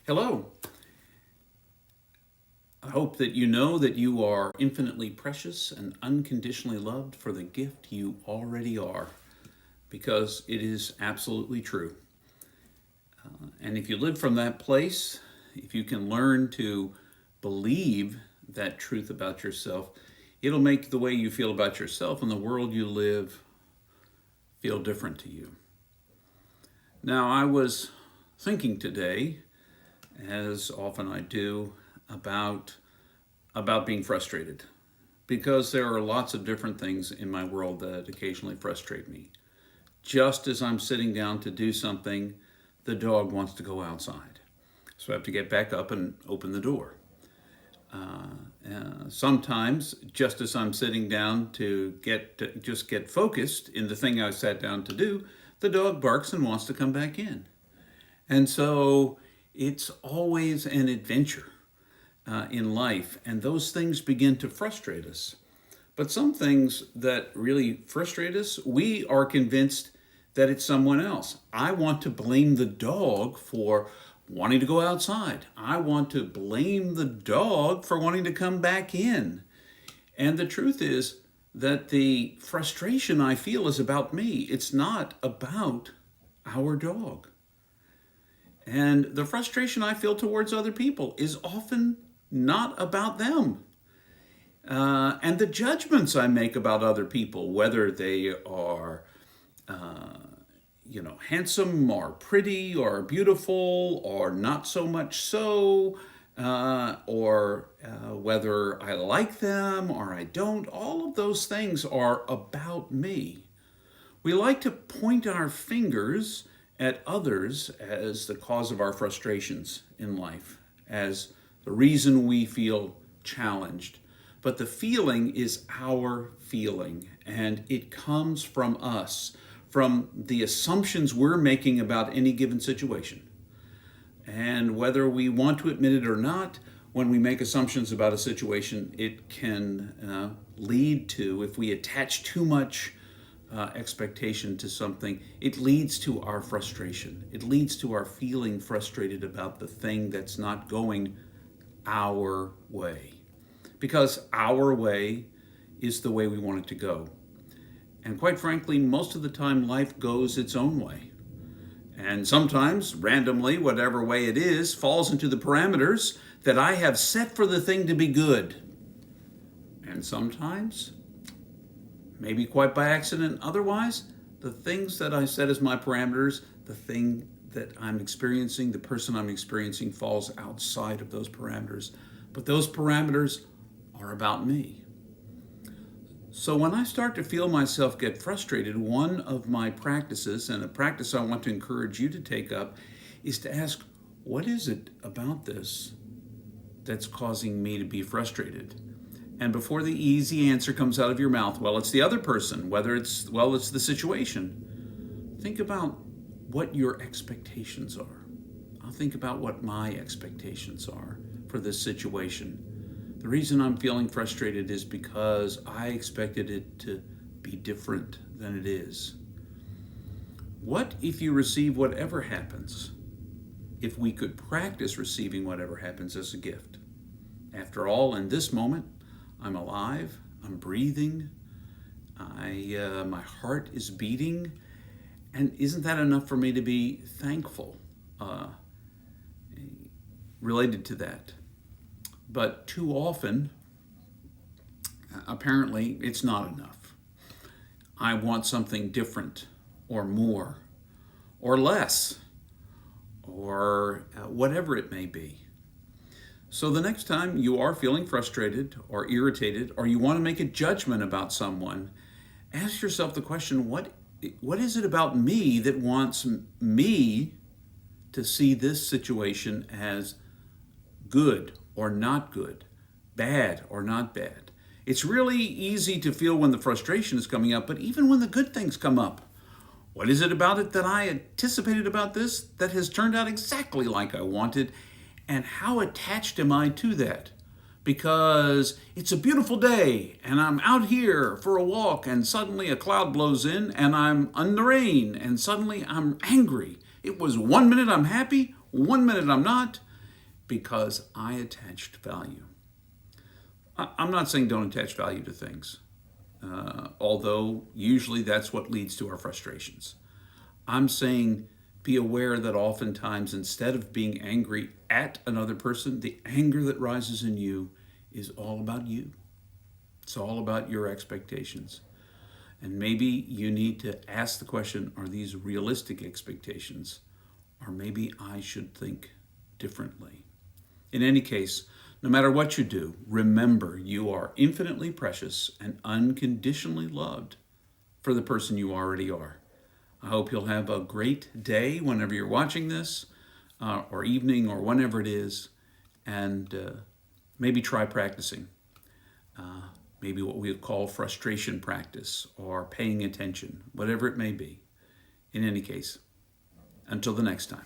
Hello. I hope that you know that you are infinitely precious and unconditionally loved for the gift you already are, because it is absolutely true. And if you live from that place, if you can learn to believe that truth about yourself, it'll make the way you feel about yourself and the world you live feel different to you. Now, I was thinking today, as often I do, about being frustrated, because there are lots of different things in my world that occasionally frustrate me. Just as I'm sitting down to do something, the dog wants to go outside, so I have to get back up and open the door. Sometimes, just as I'm sitting down to just get focused in the thing I sat down to do, the dog barks and wants to come back in. And so it's always an adventure in life, and those things begin to frustrate us. But some things that really frustrate us, we are convinced that it's someone else. I want to blame the dog for wanting to go outside. I want to blame the dog for wanting to come back in. And the truth is that the frustration I feel is about me. It's not about our dog. And the frustration I feel towards other people is often not about them. And the judgments I make about other people, whether they are, handsome or pretty or beautiful or not so much so, or whether I like them or I don't, all of those things are about me. We like to point our fingers at others as the cause of our frustrations in life, as the reason we feel challenged. But the feeling is our feeling, and it comes from us, from the assumptions we're making about any given situation. And whether we want to admit it or not, when we make assumptions about a situation, it can lead to, if we attach too much expectation to something, it leads to our frustration. It leads to our feeling frustrated about the thing that's not going our way. Because our way is the way we want it to go. And quite frankly, most of the time life goes its own way. And sometimes, randomly, whatever way it is, falls into the parameters that I have set for the thing to be good. And sometimes, maybe quite by accident otherwise, the things that I set as my parameters, the thing that I'm experiencing, the person I'm experiencing, falls outside of those parameters. But those parameters are about me. So when I start to feel myself get frustrated, one of my practices, and a practice I want to encourage you to take up, is to ask, what is it about this that's causing me to be frustrated? And before the easy answer comes out of your mouth, well, it's the other person, it's the situation, think about what your expectations are. I'll think about what my expectations are for this situation. The reason I'm feeling frustrated is because I expected it to be different than it is. What if you receive whatever happens, if we could practice receiving whatever happens as a gift? After all, in this moment, I'm alive, I'm breathing, my heart is beating, and isn't that enough for me to be thankful related to that? But too often, apparently, it's not enough. I want something different, or more, or less, or whatever it may be. So the next time you are feeling frustrated or irritated, or you want to make a judgment about someone, ask yourself the question, what is it about me that wants me to see this situation as good or not good, bad or not bad? It's really easy to feel when the frustration is coming up, but even when the good things come up, what is it about it that I anticipated about this that has turned out exactly like I wanted? And how attached am I to that? Because it's a beautiful day and I'm out here for a walk and suddenly a cloud blows in and I'm in the rain and suddenly I'm angry. It was 1 minute I'm happy, 1 minute I'm not. because I attached value. I'm not saying don't attach value to things, although usually that's what leads to our frustrations. I'm saying be aware that oftentimes instead of being angry at another person, the anger that rises in you is all about you. It's all about your expectations. And maybe you need to ask the question, are these realistic expectations? Or maybe I should think differently. In any case, no matter what you do, remember you are infinitely precious and unconditionally loved for the person you already are. I hope you'll have a great day whenever you're watching this, or evening, or whenever it is, and maybe try practicing. Maybe what we would call frustration practice or paying attention, whatever it may be. In any case, until the next time.